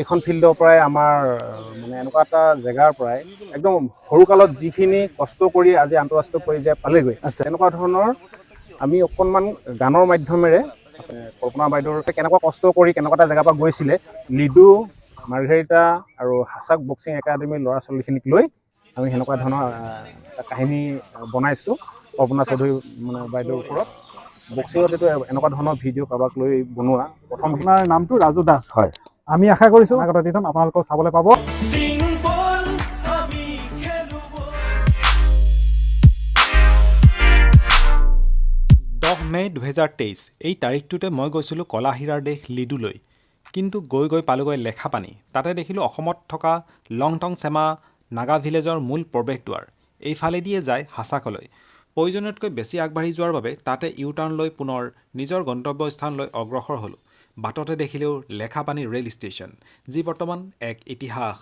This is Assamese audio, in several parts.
এইখন ফিল্ডৰ পৰাই আমাৰ মানে এনেকুৱা এটা জেগাৰ পৰাই একদম সৰুকালত যিখিনি কষ্ট কৰি আজি আন্তঃৰাষ্ট্ৰীয় পৰ্যায় পালেগৈ তেনেকুৱা ধৰণৰ আমি অকণমান গানৰ মাধ্যমেৰে কল্পনা বাইদেউৰ কেনেকুৱা কষ্ট কৰি কেনেকুৱা এটা জেগাৰ পৰা গৈছিলে লিডু মাৰ্ঘেৰিটা আৰু হাছাক বক্সিং একাডেমীৰ ল'ৰা ছোৱালীখিনিক লৈ আমি সেনেকুৱা ধৰণৰ এটা কাহিনী বনাইছোঁ কল্পনা চৌধুৰী মানে বাইদেউৰ ওপৰত বক্সিঙত এইটো এনেকুৱা ধৰণৰ ভিডিঅ' কাৰোবাক লৈ বনোৱা প্ৰথম আপোনাৰ নামটো ৰাজু দাস হয় আমি আশা কৰিছোঁ আগতে দিন আপোনালোকক চাবলৈ পাব 10 মে 2023 এই তাৰিখটোতে মই গৈছিলোঁ কলাহীৰাৰ দেশ লিডুলৈ কিন্তু গৈ পালোগৈ লেখাপানী তাতে দেখিলোঁ অসমত থকা লংটং চেমা নাগা ভিলেজৰ মূল প্ৰৱেশদ্বাৰ এইফালেদিয়ে যায় হাছাকলৈ প্ৰয়োজনতকৈ বেছি আগবাঢ়ি যোৱাৰ বাবে তাতে ইউটাৰ্ণ লৈ পুনৰ নিজৰ গন্তব্যস্থানলৈ অগ্ৰসৰ হ'লোঁ বাটতে দেখিলোঁ লেখাপানী ৰেল ষ্টেচন যি বৰ্তমান এক ইতিহাস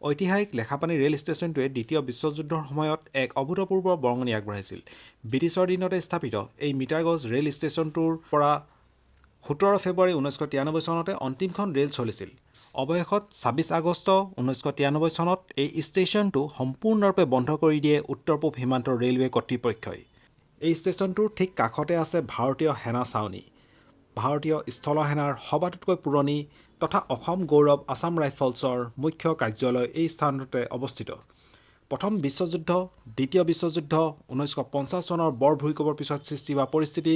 ঐতিহাসিক লেখাপানী ৰেল ষ্টেচনটোৱে দ্বিতীয় বিশ্বযুদ্ধৰ সময়ত এক অভূতপূৰ্ব বৰঙণি আগবঢ়াইছিল ব্ৰিটিছৰ দিনতে স্থাপিত এই মিটাৰগজ ৰেল ষ্টেচনটোৰ পৰা 17 ফেব্ৰুৱাৰী 1993 চনতে অন্তিমখন ৰেল চলিছিল অৱশেষত 26 আগষ্ট 1993 চনত এই ষ্টেচনটো সম্পূৰ্ণৰূপে বন্ধ কৰি দিয়ে উত্তৰ পূব সীমান্তৰ ৰেলৱে কৰ্তৃপক্ষই এই ষ্টেচনটোৰ ঠিক কাষতে আছে ভাৰতীয় সেনা ছাউনী ভাৰতীয় স্থলসেনাৰ সবাতোতকৈ পুৰণি তথা অসম গৌৰৱ আছাম ৰাইফলছৰ মুখ্য কাৰ্যালয় এই স্থানতে অৱস্থিত প্ৰথম বিশ্বযুদ্ধ দ্বিতীয় বিশ্বযুদ্ধ 1950 চনৰ বৰ ভূঁইকঁপৰ পিছত সৃষ্টি হোৱা পৰিস্থিতি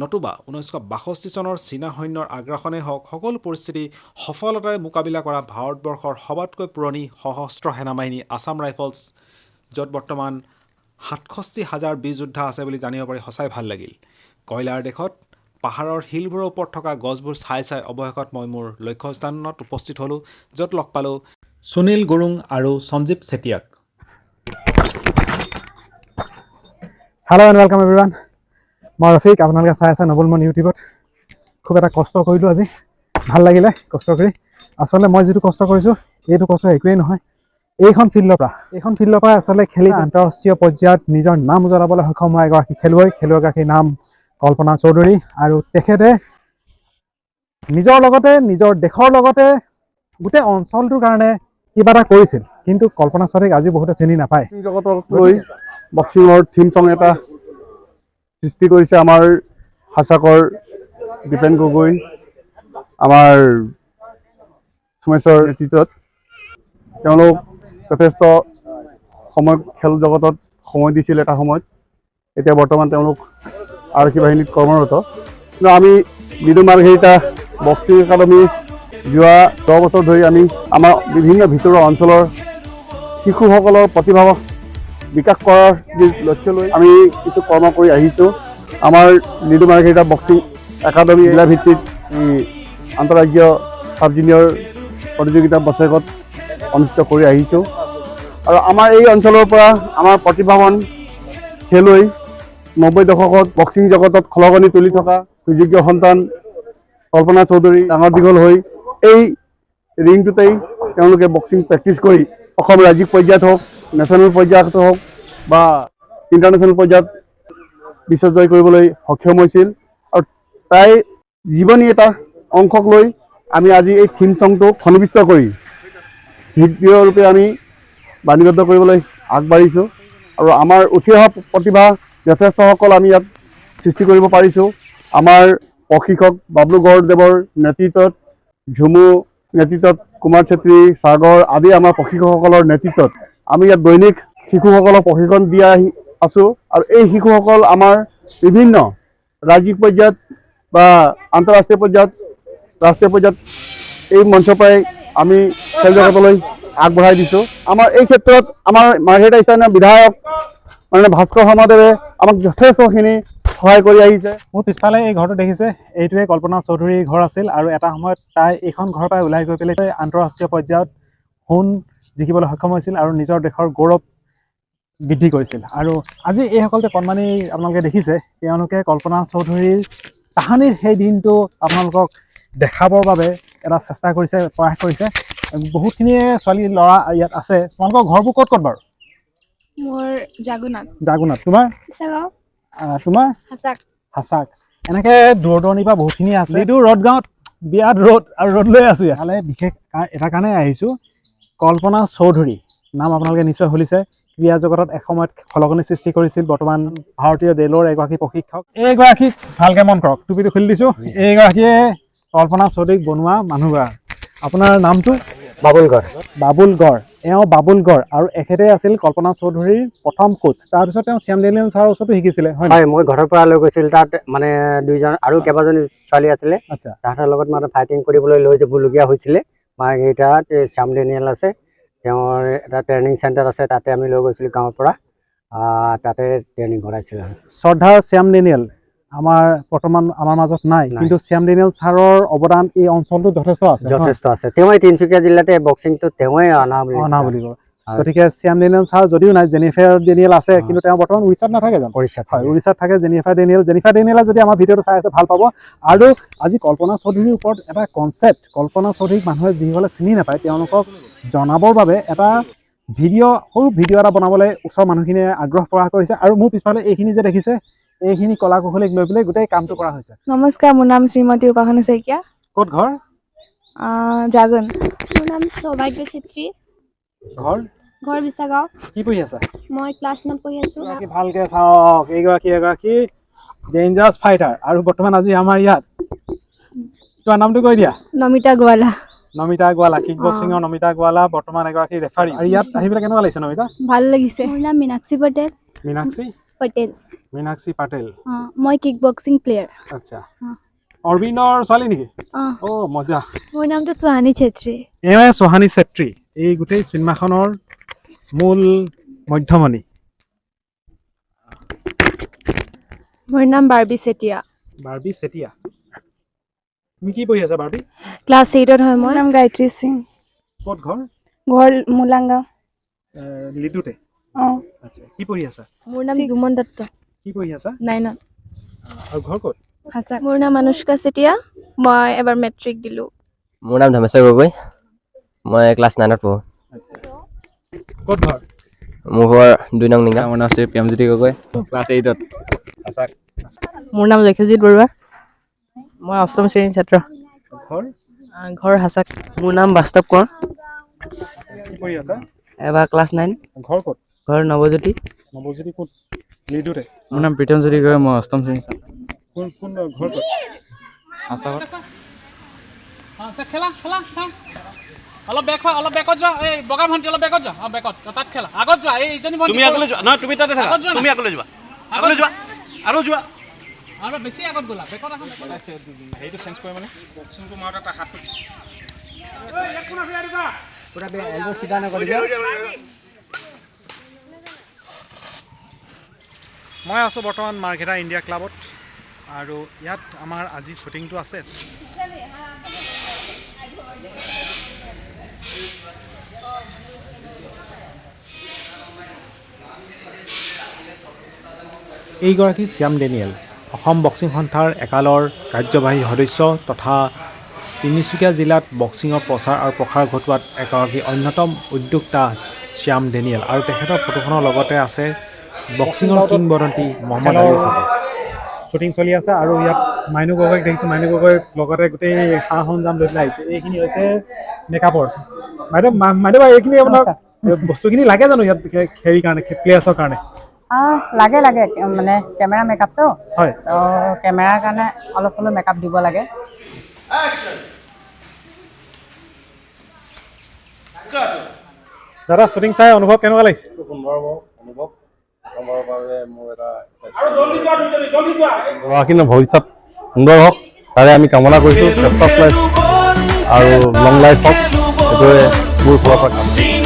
নতুবা 1962 চনৰ চীনা সৈন্যৰ আগ্ৰাসনে হওক সকলো পৰিস্থিতি সফলতাৰে মোকাবিলা কৰা ভাৰতবৰ্ষৰ সবাতোকৈ পুৰণি সশস্ত্ৰ সেনাবাহিনী আছাম ৰাইফলছ য'ত বৰ্তমান 67,000 বীৰ যোদ্ধা আছে বুলি জানিব পাৰি সঁচাই ভাল লাগিল কয়লাৰ দেশত পাহাৰৰ হিলবোৰৰ ওপৰত থকা গছবোৰ চাই অৱশেষত মই মোৰ লক্ষ্যস্থানত উপস্থিত হ'লোঁ য'ত লগ পালোঁ সুনীল গুৰুং আৰু সঞ্জীৱ চেতিয়াক হেল্ল' এণ্ড ৱেলকাম এভৰিৱান মই ৰফিক আপোনালোকে চাই আছে নবুল মন ইউটিউবত খুব এটা কষ্ট কৰিলোঁ আজি ভাল লাগিলে কষ্ট কৰি আচলতে মই যিটো কষ্ট কৰিছোঁ এইটো কষ্ট একোৱেই নহয় এইখন ফিল্ডৰ পৰা আচলতে খেলি আন্তঃৰাষ্ট্ৰীয় পৰ্যায়ত নিজৰ নাম উজ্বলাবলৈ সক্ষম হোৱা এগৰাকী খেলুৱৈগৰাকীৰ নাম কল্পনা চৌধুৰী আৰু তেখেতে নিজৰ লগতে নিজৰ দেশৰ লগতে গোটেই অঞ্চলটোৰ কাৰণে কিবা এটা কৰিছিল কিন্তু কল্পনা চৌধুৰীক আজি বহুতে চিনি নাপায় জগতক লৈ বক্সিঙৰ থিম সং এটা সৃষ্টি কৰিছে আমাৰ হাছাকৰ দীপেন গগৈ আমাৰ সুমেশ্বৰ নেতৃত্বত তেওঁলোক যথেষ্ট সময় খেল জগতত সময় দিছিল এটা সময়ত এতিয়া বৰ্তমান তেওঁলোক আৰক্ষী বাহিনীত কৰ্মৰত কিন্তু আমি লিডু মাৰ্ঘেৰিটা বক্সিং একাডেমি যোৱা 10 বছৰ ধৰি আমি আমাৰ বিভিন্ন ভিতৰুৱা অঞ্চলৰ শিশুসকলৰ প্ৰতিভা বিকাশ কৰাৰ লক্ষ্য লৈ আমি কিছু কৰ্ম কৰি আহিছোঁ আমাৰ লিডু মাৰ্ঘেৰিটা বক্সিং একাডেমি জিলা ভিত্তিত আন্তঃৰাজ্যীয় সাব জুনিয়ৰ প্ৰতিযোগিতা বছৰেকত অনুষ্ঠিত কৰি আহিছোঁ আৰু আমাৰ এই অঞ্চলৰ পৰা আমাৰ প্ৰতিভাৱান খেলুৱৈ 90 দশকত বক্সিং জগতত খলকনি তুলি থকা সুযোগ্য সন্তান কল্পনা চৌধুৰী ডাঙৰ দীঘল হৈ এই ৰিংটোতেই তেওঁলোকে বক্সিং প্ৰেক্টিছ কৰি অসম ৰাজ্যিক পৰ্যায়ত হওক নেশ্যনেল পৰ্যায়ত হওক বা ইণ্টাৰনেশ্যনেল পৰ্যায়ত বিশ্বজয় কৰিবলৈ সক্ষম হৈছিল আৰু তাই জীৱনী এটা অংশক লৈ আমি আজি এই থিম সংটোক সন্নিৱিষ্ট কৰি ভিডিঅ'ৰূপে আমি বাণীবদ্ধ কৰিবলৈ আগবাঢ়িছোঁ আৰু আমাৰ উঠি অহা প্ৰতিভা যথেষ্টসকল আমি ইয়াত সৃষ্টি কৰিব পাৰিছোঁ আমাৰ প্ৰশিক্ষক বাবলু গড়দেৱৰ নেতৃত্বত ঝুমু নেতৃত্বত কুমাৰ চেত্ৰী সাগৰ আদি আমাৰ প্ৰশিক্ষকসকলৰ নেতৃত্বত আমি ইয়াত দৈনিক শিশুসকলক প্ৰশিক্ষণ দি আছোঁ আৰু এই শিশুসকল আমাৰ বিভিন্ন ৰাজ্যিক পৰ্যায়ত বা আন্তঃৰাষ্ট্ৰীয় পৰ্যায়ত ৰাষ্ট্ৰীয় পৰ্যায়ত এই মঞ্চৰ পৰাই আমি খেল জগতলৈ আগবঢ়াই দিছোঁ আমাৰ এই ক্ষেত্ৰত আমাৰ মাৰ্ঘেৰিটা স্থানীয় বিধায়ক মানে ভাস্কৰ শৰ্মাদেৱে আমাক যথেষ্টখিনি সহায় কৰি আহিছে মোৰ পিছফালে এই ঘৰটো দেখিছে এইটোৱে কল্পনা চৌধুৰীৰ ঘৰ আছিল আৰু এটা সময়ত তাই এইখন ঘৰৰ পৰা ওলাই গৈ পেলাই আন্তঃৰাষ্ট্ৰীয় পৰ্যায়ত সোণ জিকিবলৈ সক্ষম হৈছিল আৰু নিজৰ দেশৰ গৌৰৱ বৃদ্ধি কৰিছিল আৰু আজি এইসকল যে কণমানি আপোনালোকে দেখিছে তেওঁলোকে কল্পনা চৌধুৰীৰ তাহানিৰ সেই দিনটো আপোনালোকক দেখাবৰ বাবে এটা চেষ্টা কৰিছে প্ৰয়াস কৰিছে বহুতখিনিয়ে ছোৱালী ল'ৰা ইয়াত আছে তোমালোকৰ ঘৰবোৰ ক'ত ক'ত বাৰু মোৰ জাগুনাত তোমাৰ তোমাৰ হাছাক হাছাক এনেকৈ দূৰ দূৰণিৰ পৰা বহুতখিনি আছে লিডু ৰ'ড গাঁৱত বিয়াত ৰ'দ আৰু ৰ'দ লৈ আছোঁ ইয়ালে বিশেষ এটা কাৰণে আহিছোঁ কল্পনা চৌধুৰী নাম আপোনালোকে নিশ্চয় শুনিছে ক্ৰীড়া জগতত এসময়ত খলকনি সৃষ্টি কৰিছিল বৰ্তমান ভাৰতীয় ৰেলৰ এগৰাকী প্ৰশিক্ষক এইগৰাকীক ভালকৈ মন কৰক টুপিটো খুলি দিছোঁ এইগৰাকীয়ে কল্পনা চৌধুৰীক বনোৱা মানুহগৰাকী আপোনাৰ নামটো বাবুল গড় এওঁ বাবুল গড় আৰু এখেতে আছিল কল্পনা চৌধুৰীৰ প্ৰথম কোচ তাৰপিছত তেওঁ শ্যাম ডেনিয়েল ছাৰৰ ওচৰতো শিকিছিলে হয় মই ঘৰৰ পৰা লৈ গৈছিল তাত মানে দুইজন আৰু কেইবাজনী ছোৱালী আছিলে আচ্ছা তাহাঁতৰ লগত মানে ফাইটিং কৰিবলৈ লৈ যাবলগীয়া হৈছিলে মাৰ্ঘেৰিটাত শ্যাম ডেনিয়েল আছে তেওঁৰ এটা ট্ৰেইনিং চেণ্টাৰ আছে তাতে আমি লৈ গৈছিলোঁ গাঁৱৰ পৰা তাতে ট্ৰেইনিং কৰাইছিল শ্ৰদ্ধা শ্যাম ডেনিয়েল বৰ্তমান আমাৰ মাজত নাই কিন্তু শ্যাম ডেনিয়েল ছাৰৰ অৱদান এই অঞ্চলটোত যথেষ্ট আছে তেওঁ এই তিনিচুকীয়া জিলাতে বক্সিংটো তেওঁৱে অনা বুলি কয় গতিকে শ্যাম ডেনিয়েল ছাৰ যদিও নাই জেনিফাৰ ডেনিয়েল আছে কিন্তু তেওঁ বৰ্তমান উৰিষ্যাত নাথাকে জানো উৰিষ্যাত থাকে জেনিফাৰ ডেনিয়েলে যদি আমাৰ ভিডিঅ'টো চাই আছে ভাল পাব আৰু আজি কল্পনা চৌধুৰীৰ ওপৰত এটা কনচেপ্ট কল্পনা চৌধুৰীক মানুহে যিসকলে চিনি নাপায় তেওঁলোকক জনাবৰ বাবে এটা সৰু ভিডিঅ' এটা বনাবলৈ ওচৰৰ মানুহখিনিয়ে আগ্ৰহ প্ৰকাশ কৰিছে আৰু মোৰ পিছফালে এইখিনি যে দেখিছে এইখিনি কলা কৌশলীক লৈ পেলাই গোটেই কামটো কৰা হৈছে নমস্কাৰ মোৰ নাম শ্ৰীমতী উপাসনা শইকীয়া ক'ত ঘৰ জাগন মোৰ নাম সৌভাগ্য চেত্ৰী ঘৰ বিছাগাঁও কি পঢ়ি আছা মই ক্লাছ 9 পঢ়ি আছোঁ ভালকে চাওক এগৰাকী ডেঞ্জাৰাছ ফাইটাৰ আৰু বৰ্তমান আজি আমাৰ ইয়াত তোমাৰ নামটো কৈ দিয়া নমিতা গোৱালা কিক বক্সিঙৰ নমিতা গোৱালা বৰ্তমান এগৰাকী ৰেফাৰী আৰু ইয়াত আহি পেলাই কেনেকুৱা লাগিছে নমিতা ভাল লাগিছে মোৰ নাম মীনাক্ষী পটেল মীনাক্ষী পাটেল মই কিক বক্সিং প্লেয়াৰ আচ্ছা অৰবিন্দৰ ছোৱালী নেকি মজা মোৰ নামটো সুহানী চেত্ৰী এওঁ সুহানী চেত্ৰী এই গোটেই চিনেমাখনৰ মূল মধ্যমণি মোৰ নাম বাৰ্বি চেতিয়া তুমি কি পঢ়ি আছা বাৰ্বি ক্লাছ 8ত হয় মই নাম গায়ত্ৰী সিং ক'ত ঘৰ মুলাংগাঁও লিডুতে আচ্ছা কি পঢ়ি আছা মোৰ নাম জুমন দত্ত কি পঢ়ি আছা 9ত আৰু ঘৰ ক'ত হাছাক মোৰ নাম অনুষ্কা চেতিয়া মই এবাৰ মেট্ৰিক দিলোঁ মোৰ নাম ধমেশ্বৰ গগৈ মই ক্লাছ 9ত পঢ়োঁ ক'ত ঘৰ মোৰ ঘৰ 2 নং নিঙা মোৰ নাম শ্ৰী প্ৰেমজ্যোতি গগৈ ক্লাছ 8ত আছাক মোৰ নাম লক্ষ্যজিৎ বৰুৱা মই 8ম শ্ৰেণীৰ ছাত্ৰ ঘৰ হাছাক মোৰ নাম বাস্তৱ কোঁৱৰ কি পঢ়ি আছা এবাৰ ক্লাছ 9 ঘৰ ক'ত ঘৰ নৱজ্যোতি ক'ত লিডুতে মোৰ নাম প্ৰীতমজ্যোতি গগৈ মই 8ম শ্ৰেণীৰ ছাত্ৰ কোন ঘৰ ক'ত আছাকত খেলা অলপ বেকত যোৱা এই বগা ভণ্টি অলপ বেকত যোৱা বেকত তাত খেলা আগত যোৱা এই ইজনী ভণ্টি তুমি আগলৈ যোৱা নহয় তুমি তাতে থাকা তুমি আগলৈ যোৱা আৰু বেছি আগত গ'লা বেকত এখন হেৰিটো চেঞ্জ কৰে মানে বক্সিংটো মাৰোতে এটা হাতটো পুৰা এলব সিধা নকৰিবা মই আছোঁ বৰ্তমান মাৰ্ঘেৰিটা ইণ্ডিয়া ক্লাবত আৰু ইয়াত আমাৰ আজি শ্বুটিংটো আছে এইগৰাকী শ্যাম ডেনিয়েল অসম বক্সিং সন্থাৰ একালৰ কাৰ্যবাহী সদস্য তথা তিনিচুকীয়া জিলাত বক্সিঙৰ প্ৰচাৰ আৰু প্ৰসাৰ ঘটোৱাত এগৰাকী অন্যতম উদ্যোক্তা শ্যাম ডেনিয়েল আৰু তেখেতৰ ফটোখনৰ লগতে আছে বক্সিঙৰ কিংবদন্তি মহম্মদ আলীৰ ফটো শ্বুটিং চলি আছে আৰু ইয়াত মাইনু গগৈক দেখিছোঁ মাইনু গগৈৰ লগতে গোটেই সা সৰঞ্জাম লৈ পেলাই আহিছে এইখিনি হৈছে মেকআপৰ বাইদেউ এইখিনি আপোনাক বস্তুখিনি লাগে জানো ইয়াত হেৰি কাৰণে প্লেয়াৰ্ছৰ কাৰণে লাগে মানে কেমেৰা মেকআপটো হয় কেমেৰাৰ কাৰণে অলপ হ'লেও মেকআপ দিব লাগে দাদা শ্বুটিং চাই অনুভৱ কেনেকুৱা লাগিছে ভৱিষ্যত সুন্দৰ হওক তাৰে আমি কামনা কৰিছোঁ আৰু লং লাইফ হওক সেইটোৱে মোৰ ফালৰ পৰা